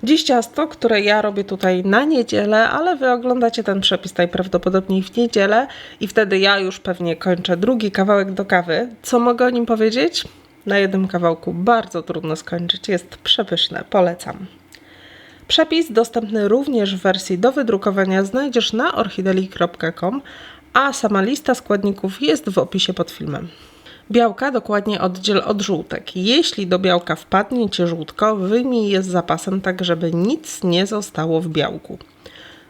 Dziś ciasto, które ja robię tutaj na niedzielę, ale Wy oglądacie ten przepis najprawdopodobniej w niedzielę i wtedy ja już pewnie kończę drugi kawałek do kawy. Co mogę o nim powiedzieć? Na jednym kawałku bardzo trudno skończyć, jest przepyszne, polecam. Przepis dostępny również w wersji do wydrukowania znajdziesz na orchideli.com, a sama lista składników jest w opisie pod filmem. Białka dokładnie oddziel od żółtek. Jeśli do białka wpadnie Ci żółtko, wyjmij je z zapasem tak, żeby nic nie zostało w białku.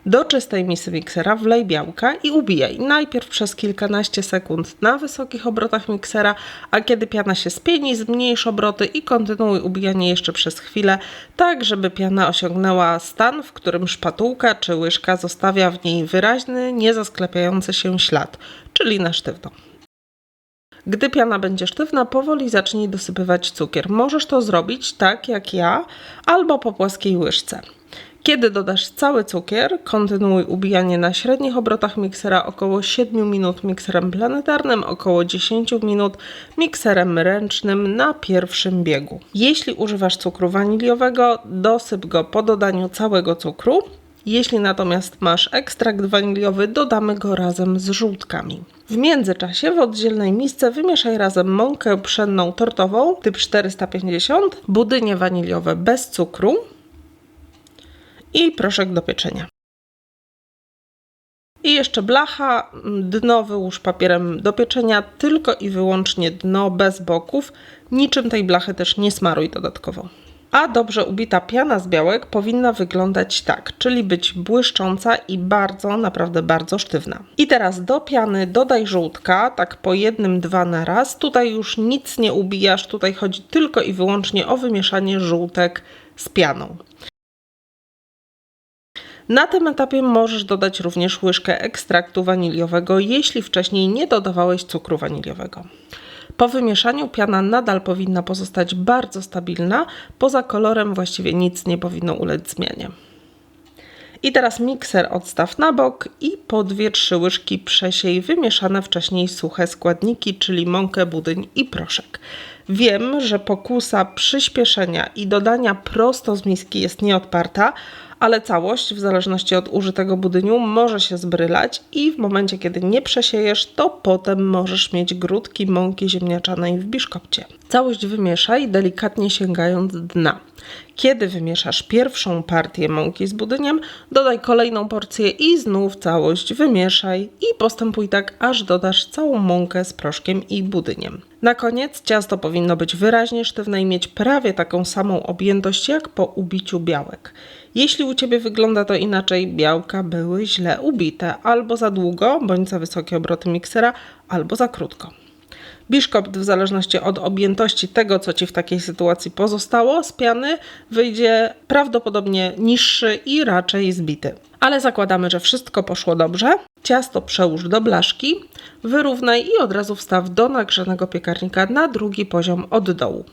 Do czystej misy miksera wlej białka i ubijaj. Najpierw przez kilkanaście sekund na wysokich obrotach miksera, a kiedy piana się spieni, zmniejsz obroty i kontynuuj ubijanie jeszcze przez chwilę, tak żeby piana osiągnęła stan, w którym szpatułka czy łyżka zostawia w niej wyraźny, niezasklepiający się ślad, czyli na sztywno. Gdy piana będzie sztywna, powoli zacznij dosypywać cukier. Możesz to zrobić tak jak ja, albo po płaskiej łyżce. Kiedy dodasz cały cukier, kontynuuj ubijanie na średnich obrotach miksera około 7 minut mikserem planetarnym, około 10 minut mikserem ręcznym na pierwszym biegu. Jeśli używasz cukru waniliowego, dosyp go po dodaniu całego cukru. Jeśli natomiast masz ekstrakt waniliowy, dodamy go razem z żółtkami. W międzyczasie w oddzielnej misce wymieszaj razem mąkę pszenną tortową typ 450, budynie waniliowe bez cukru i proszek do pieczenia. I jeszcze blacha, dno wyłóż papierem do pieczenia, tylko i wyłącznie dno, bez boków, niczym tej blachy też nie smaruj dodatkowo. A dobrze ubita piana z białek powinna wyglądać tak, czyli być błyszcząca i bardzo, naprawdę bardzo sztywna. I teraz do piany dodaj żółtka, tak po 1-2 na raz. Tutaj już nic nie ubijasz, tutaj chodzi tylko i wyłącznie o wymieszanie żółtek z pianą. Na tym etapie możesz dodać również łyżkę ekstraktu waniliowego, jeśli wcześniej nie dodawałeś cukru waniliowego. Po wymieszaniu piana nadal powinna pozostać bardzo stabilna, poza kolorem właściwie nic nie powinno ulec zmianie. I teraz mikser odstaw na bok i po 2-3 łyżki przesiej wymieszane wcześniej suche składniki, czyli mąkę, budyń i proszek. Wiem, że pokusa przyspieszenia i dodania prosto z miski jest nieodparta, ale całość, w zależności od użytego budyniu, może się zbrylać i w momencie, kiedy nie przesiejesz, to potem możesz mieć grudki mąki ziemniaczanej w biszkopcie. Całość wymieszaj, delikatnie sięgając dna. Kiedy wymieszasz pierwszą partię mąki z budyniem, dodaj kolejną porcję i znów całość wymieszaj i postępuj tak, aż dodasz całą mąkę z proszkiem i budyniem. Na koniec ciasto powinno być wyraźnie sztywne i mieć prawie taką samą objętość jak po ubiciu białek. Jeśli u Ciebie wygląda to inaczej, białka były źle ubite, albo za długo, bądź za wysokie obroty miksera, albo za krótko. Biszkopt, w zależności od objętości tego, co Ci w takiej sytuacji pozostało z piany, wyjdzie prawdopodobnie niższy i raczej zbity. Ale zakładamy, że wszystko poszło dobrze. Ciasto przełóż do blaszki, wyrównaj i od razu wstaw do nagrzanego piekarnika na drugi poziom od dołu.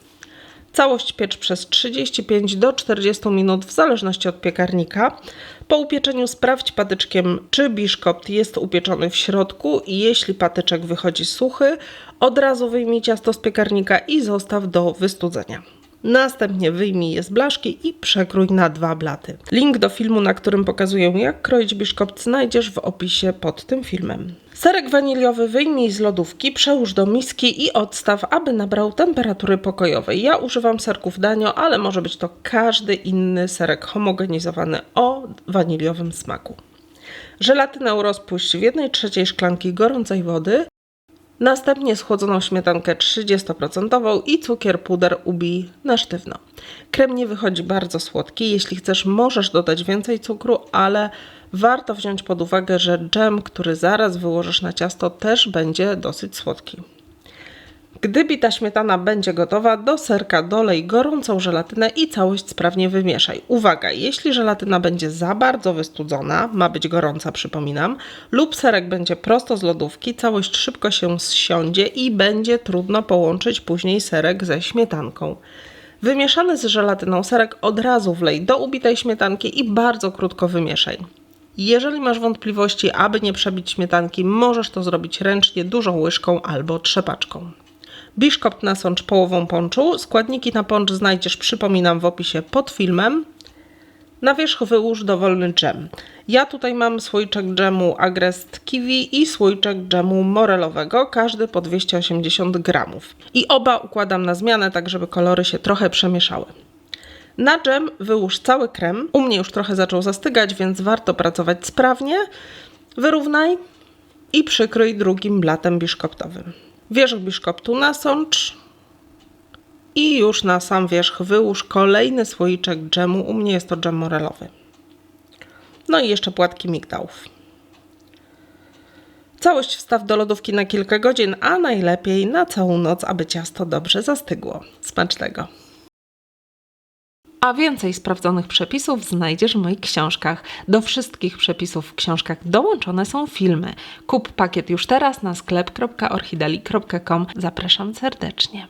Całość piecz przez 35 do 40 minut w zależności od piekarnika. Po upieczeniu sprawdź patyczkiem, czy biszkopt jest upieczony w środku i jeśli patyczek wychodzi suchy, od razu wyjmij ciasto z piekarnika i zostaw do wystudzenia. Następnie wyjmij je z blaszki i przekrój na 2 blaty. Link do filmu, na którym pokazuję, jak kroić biszkopt, znajdziesz w opisie pod tym filmem. Serek waniliowy wyjmij z lodówki, przełóż do miski i odstaw, aby nabrał temperatury pokojowej. Ja używam serków Danio, ale może być to każdy inny serek homogenizowany o waniliowym smaku. Żelatynę rozpuść w 1/3 szklanki gorącej wody. Następnie schłodzoną śmietankę 30% i cukier puder ubij na sztywno. Krem nie wychodzi bardzo słodki. Jeśli chcesz, możesz dodać więcej cukru, ale warto wziąć pod uwagę, że dżem, który zaraz wyłożysz na ciasto, też będzie dosyć słodki. Gdy bita śmietana będzie gotowa, do serka dolej gorącą żelatynę i całość sprawnie wymieszaj. Uwaga, jeśli żelatyna będzie za bardzo wystudzona, ma być gorąca, przypominam, lub serek będzie prosto z lodówki, całość szybko się zsiądzie i będzie trudno połączyć później serek ze śmietanką. Wymieszany z żelatyną serek od razu wlej do ubitej śmietanki i bardzo krótko wymieszaj. Jeżeli masz wątpliwości, aby nie przebić śmietanki, możesz to zrobić ręcznie dużą łyżką albo trzepaczką. Biszkopt nasącz połową ponczu. Składniki na poncz znajdziesz, przypominam, w opisie pod filmem. Na wierzch wyłóż dowolny dżem. Ja tutaj mam słoiczek dżemu Agrest Kiwi i słoiczek dżemu morelowego, każdy po 280 gramów. I oba układam na zmianę, tak żeby kolory się trochę przemieszały. Na dżem wyłóż cały krem. U mnie już trochę zaczął zastygać, więc warto pracować sprawnie. Wyrównaj i przykryj drugim blatem biszkoptowym. Wierzch biszkoptu nasącz i już na sam wierzch wyłóż kolejny słoiczek dżemu. U mnie jest to dżem morelowy. No i jeszcze płatki migdałów. Całość wstaw do lodówki na kilka godzin, a najlepiej na całą noc, aby ciasto dobrze zastygło. Smacznego! A więcej sprawdzonych przepisów znajdziesz w moich książkach. Do wszystkich przepisów w książkach dołączone są filmy. Kup pakiet już teraz na sklep.orchideli.com. Zapraszam serdecznie.